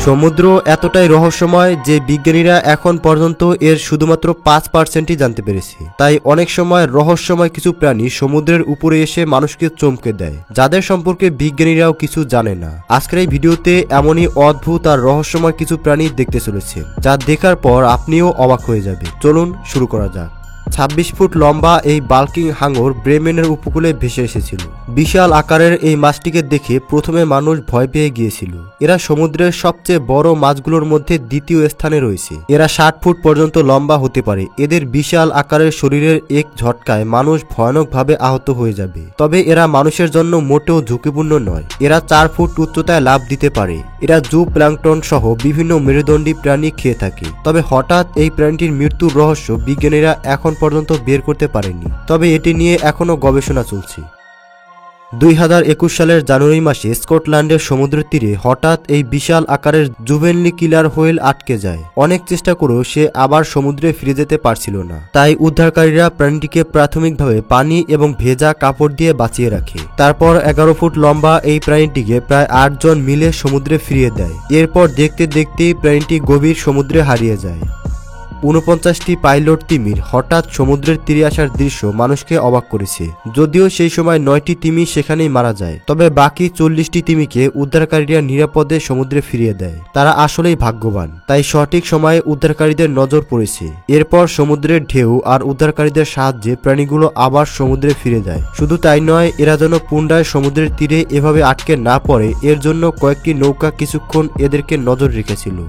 সমুদ্র এতটাই রহস্যময় যে বিজ্ঞানীরা এখন পর্যন্ত এর শুধুমাত্র 5%ই জানতে পেরেছে। তাই অনেক সময় রহস্যময় কিছু প্রাণী সমুদ্রের উপরে এসে মানুষকে চমকে দেয়, যাদের সম্পর্কে বিজ্ঞানীরাও কিছু জানে না। আজকের এই ভিডিওতে এমনই অদ্ভুত আর রহস্যময় কিছু প্রাণী দেখতে চলেছে, যা দেখার পর আপনিও অবাক হয়ে যাবে। চলুন শুরু করা যাক। 26 ফুট লম্বা এই বাল্কিং হাঙর ব্রেমেনের উপকূলে ভেসে এসেছিল। বিশাল আকারের এই মাছটিকে দেখে প্রথমে মানুষ ভয় পেয়ে গিয়েছিল। এরা সমুদ্রের সবচেয়ে বড় মাছগুলোর মধ্যে দ্বিতীয় স্থানে রয়েছে। এরা 60 ফুট পর্যন্ত লম্বা হতে পারে। এদের বিশাল আকারের শরীরের এক ঝটকায় মানুষ ভয়ানকভাবে আহত হয়ে যাবে। তবে এরা মানুষের জন্য মোটেও ঝুঁকিপূর্ণ নয়। এরা 4 ফুট উচ্চতায় লাফ দিতে পারে। এরা জু প্ল্যাঙ্কটন সহ বিভিন্ন মেরুদণ্ডী প্রাণী খেয়ে থাকে। তবে হঠাৎ এই প্রাণীটির মৃত্যুর রহস্য বিজ্ঞানীরা এখন পর্যন্ত বের করতে পারেনি। তবে এটি নিয়ে এখনো গবেষণা চলছে। 2021 সালের জানুয়ারি মাসে স্কটল্যান্ডের সমুদ্রের তীরে হঠাৎ এই বিশাল আকারের জুভেনলি কিলার হোয়েল আটকে যায়। অনেক চেষ্টা করেও সে আবার সমুদ্রে ফিরে যেতে পারছিল না। তাই উদ্ধারকারীরা প্রাণীটিকে প্রাথমিকভাবে পানি এবং ভেজা কাপড় দিয়ে বাঁচিয়ে রাখে। তারপর 11 ফুট লম্বা এই প্রাণীটিকে প্রায় 8 জন মিলে সমুদ্রে ফিরিয়ে দেয়। এরপর দেখতে দেখতেই প্রাণীটি গভীর সমুদ্রে হারিয়ে যায়। 49টি পাইলট তিমির হঠাৎ সমুদ্রের তীরে আসার দৃশ্য মানুষকে অবাক করেছে। যদিও সেই সময় 9টি তিমি সেখানেই মারা যায়, তবে বাকি 40টি তিমিকে উদ্ধারকারীরা নিরাপদে সমুদ্রে ফিরিয়ে দেয়। তারা আসলেই ভাগ্যবান, তাই সঠিক সময়ে উদ্ধারকারীদের নজর পড়েছে। এরপর সমুদ্রের ঢেউ আর উদ্ধারকারীদের সাহায্যে প্রাণীগুলো আবার সমুদ্রে ফিরে যায়। শুধু তাই নয়, এরা যেন পুনরায় সমুদ্রের তীরে এভাবে আটকে না পড়ে এর জন্য কয়েকটি নৌকা কিছুক্ষণ এদেরকে নজর রেখেছিল।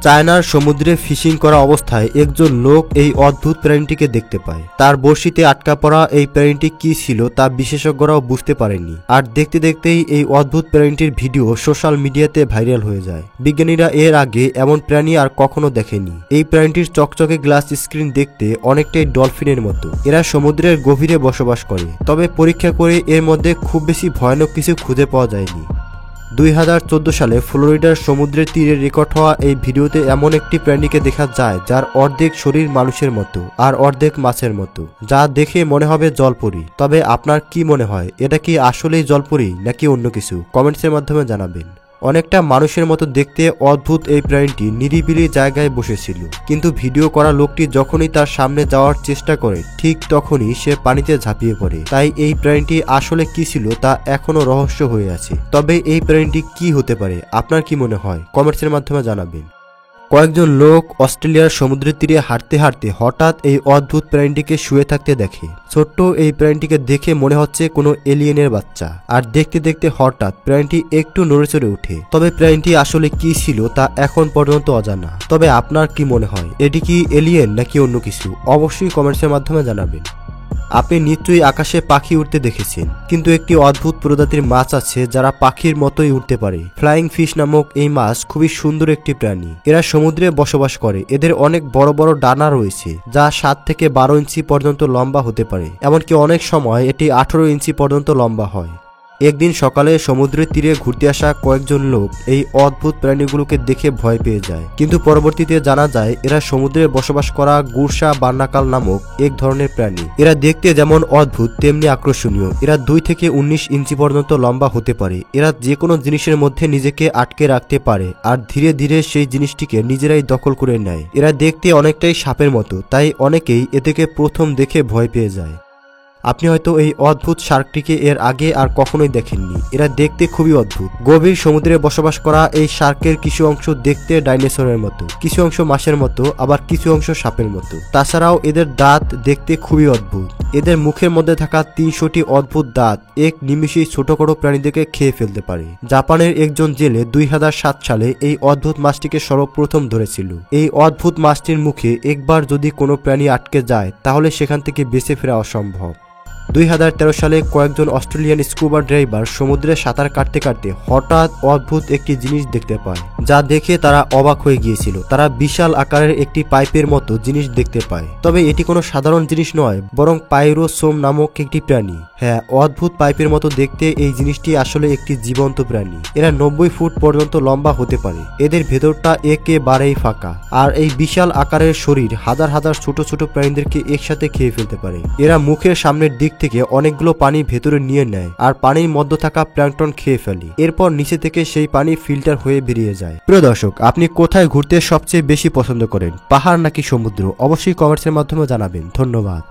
চায়নার সমুদ্রে ফিশিং করা অবস্থায় একজন লোক এই অদ্ভুত প্রাণীটিকে দেখতে পায়। তার বড়শিতে আটকা পড়া এই প্রাণীটি কি ছিল তা বিশেষজ্ঞরাও বুঝতে পারেনি। আর দেখতে দেখতেই এই অদ্ভুত প্রাণীটির ভিডিও সোশ্যাল মিডিয়াতে ভাইরাল হয়ে যায়। বিজ্ঞানীরা এর আগে এমন প্রাণী আর কখনো দেখেনি। এই প্রাণীটির চকচকে গ্লাস স্ক্রিন দেখতে অনেকটাই ডলফিনের মতো। এরা সমুদ্রের গভীরে বসবাস করে, তবে পরীক্ষা করে এর মধ্যে খুব বেশি ভয়ানক কিছু খুঁজে পাওয়া যায়নি। 2014 সালে ফ্লোরিডার সমুদ্রের তীরে রেকর্ড হওয়া এই ভিডিওতে এমন একটি প্রাণীকে দেখা যায় যার অর্ধেক শরীর মানুষের মতো আর অর্ধেক মাছের মতো, যা দেখে মনে হবে জলপরি। তবে আপনার কি মনে হয়, এটা কি আসলেই জলপরি নাকি অন্য কিছু? কমেন্টসের মাধ্যমে জানাবেন। অনেকটা মানুষের মতো দেখতে অদ্ভুত এই প্রাণীটি নিরিবিলি জায়গায় বসেছিল, কিন্তু ভিডিও করা লোকটি যখনই তার সামনে যাওয়ার চেষ্টা করে ঠিক তখনই সে পানিতে ঝাঁপিয়ে পড়ে। তাই এই প্রাণীটি আসলে কি ছিল তা এখনো রহস্য হয়ে আছে। তবে এই প্রাণীটি কি হতে পারে, আপনার কি মনে হয়? কমেন্টসের মাধ্যমে জানাবেন। কয়েকজন লোক অস্ট্রেলিয়ার সমুদ্রের তীরে হাঁটতে হাঁটতে হঠাৎ এই অদ্ভুত প্রাণীটিকে শুয়ে থাকতে দেখে। ছোট্ট এই প্রাণীটিকে দেখে মনে হচ্ছে কোনো এলিয়েনের বাচ্চা। আর দেখতে দেখতে হঠাৎ প্রাণীটি একটু নড়েচড়ে ওঠে। তবে প্রাণীটি আসলে কি ছিল তা এখন পর্যন্ত অজানা। তবে আপনার কি মনে হয়, এটি কি এলিয়েন নাকি অন্য কিছু? অবশ্যই কমেন্টসের মাধ্যমে জানাবেন। আপনি নিশ্চয়ই আকাশে পাখি উঠতে দেখেছেন, কিন্তু একটি অদ্ভুত প্রজাতির মাছ আছে যারা পাখির মতোই উঠতে পারে। ফ্লাইং ফিশ নামক এই মাছ খুবই সুন্দর একটি প্রাণী। এরা সমুদ্রে বসবাস করে। এদের অনেক বড় বড় ডানা রয়েছে, যা 7 থেকে 12 ইঞ্চি পর্যন্ত লম্বা হতে পারে। এমনকি অনেক সময় এটি 18 ইঞ্চি পর্যন্ত লম্বা হয়। একদিন সকালে সমুদ্রের তীরে ঘুরতে আসা কয়েকজন লোক এই অদ্ভুত প্রাণীগুলোকে দেখে ভয় পেয়ে যায়, কিন্তু পরবর্তীতে জানা যায় এরা সমুদ্রে বসবাস করা গুরসা বার্নাকাল নামক এক ধরনের প্রাণী। এরা দেখতে যেমন অদ্ভুত তেমনি আকর্ষণীয়। এরা 2 থেকে 19 ইঞ্চি পর্যন্ত লম্বা হতে পারে। এরা যে কোনো জিনিসের মধ্যে নিজেকে আটকে রাখতে পারে আর ধীরে ধীরে সেই জিনিসটিকে নিজেরাই দখল করে নেয়। এরা দেখতে অনেকটাই সাপের মতো, তাই অনেকেই এদেরকে প্রথম দেখে ভয় পেয়ে যায়। আপনি হয়তো এই অদ্ভুত শার্কটিকে এর আগে আর কখনোই দেখেননি। এরা দেখতে খুবই অদ্ভুত। গভীর সমুদ্রে বসবাস করা এই শার্কের কিছু অংশ দেখতে ডাইনোসরের মতো, কিছু অংশ মাছের মতো, আবার কিছু অংশ সাপের মতো। তাছাড়াও এদের দাঁত দেখতে খুবই অদ্ভুত। এদের মুখের মধ্যে থাকা 300টি অদ্ভুত দাঁত এক নিমিষেই ছোটখাটো প্রাণীদেরকে খেয়ে ফেলতে পারে। জাপানের একজন জেলে 2007 সালে এই অদ্ভুত মাছটিকে সর্বপ্রথম ধরেছিল। এই অদ্ভুত মাছটির মুখে একবার যদি কোনো প্রাণী আটকে যায় তাহলে সেখান থেকে বেঁচে ফেরা অসম্ভব। 2013 সালে কয়েকজন অস্ট্রেলিয়ান স্কুবা ড্রাইভার সমুদ্রে সাঁতার কাটতে কাটতে হঠাৎ অদ্ভুত একটি জিনিস দেখতে পায়, যা দেখে তারা অবাক হয়ে গিয়েছিল। তারা বিশাল আকারের একটি পাইপের মতো জিনিস দেখতে পায়। তবে এটি কোনো সাধারণ জিনিস নয়, বরং পাইরোসোম নামক একটি প্রাণী। হ্যাঁ, অদ্ভুত পাইপের মতো দেখতে এই জিনিসটি আসলে একটি জীবন্ত প্রাণী। এরা 90 ফুট পর্যন্ত লম্বা হতে পারে। এদের ভেতরটা একেবারেই ফাঁকা, আর এই বিশাল আকারের শরীর হাজার হাজার ছোট ছোট প্রাণীদেরকে একসাথে খেয়ে ফেলতে পারে। এরা মুখের সামনের দিক দিক থেকে অনেকগুলো পানি ভেতরে নিয়ে নেয় আর পানির মধ্যে থাকা প্ল্যাঙ্কটন খেয়ে ফেলে। এরপর নিচে থেকে সেই পানি ফিল্টার হয়ে বেরিয়ে যায়। প্রিয় দর্শক, আপনি কোথায় ঘুরতে সবচেয়ে বেশি পছন্দ করেন, পাহাড় নাকি সমুদ্র? অবশ্যই কমেন্টসের মাধ্যমে জানাবেন। ধন্যবাদ।